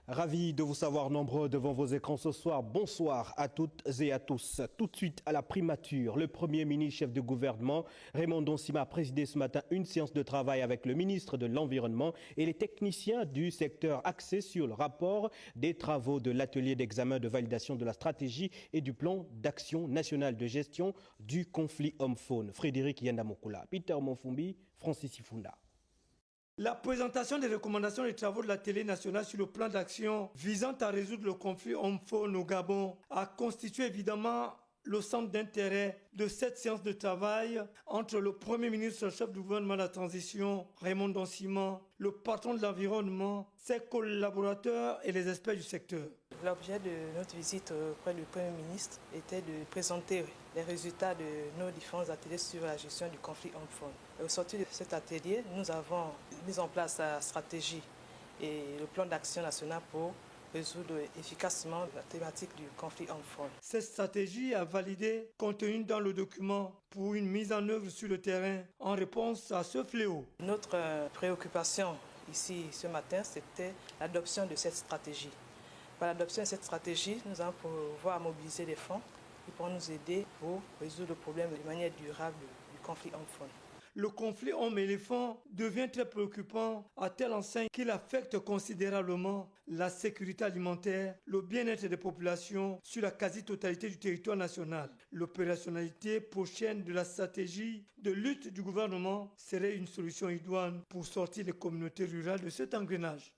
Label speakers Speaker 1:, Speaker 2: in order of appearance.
Speaker 1: Ravi de vous savoir nombreux devant vos écrans ce soir. Bonsoir à toutes et à tous. Tout de suite à la primature, le Premier ministre chef de gouvernement, Raymond Donsima, a présidé ce matin une séance de travail avec le ministre de l'Environnement et les techniciens du secteur axés sur le rapport des travaux de l'atelier d'examen de validation de la stratégie et du plan d'action national de gestion du conflit homme-faune. Frédéric Yandamokula, Peter Monfumbi, Francis Ifunda.
Speaker 2: La présentation des recommandations des travaux de la télé nationale sur le plan d'action visant à résoudre le conflit homme-faune au Gabon a constitué évidemment le centre d'intérêt de cette séance de travail entre le Premier ministre chef du gouvernement de la transition, Raymond Donsima, le patron de l'environnement, ses collaborateurs et les experts du secteur.
Speaker 3: L'objet de notre visite auprès du Premier ministre était de présenter les résultats de nos différents ateliers sur la gestion du conflit homme-faune. Au sortir de cet atelier, nous avons mis en place la stratégie et le plan d'action national pour résoudre efficacement la thématique du conflit homme-faune.
Speaker 2: Cette stratégie a validé contenu dans le document pour une mise en œuvre sur le terrain en réponse à ce fléau.
Speaker 3: Notre préoccupation ici ce matin, c'était l'adoption de cette stratégie. Par l'adoption de cette stratégie, nous allons pouvoir mobiliser des fonds qui pourront nous aider pour résoudre le problème de manière durable du conflit homme-faune.
Speaker 2: Le conflit homme-éléphant devient très préoccupant à telle enseigne qu'il affecte considérablement la sécurité alimentaire, le bien-être des populations sur la quasi-totalité du territoire national. L'opérationnalité prochaine de la stratégie de lutte du gouvernement serait une solution idoine pour sortir les communautés rurales de cet engrenage.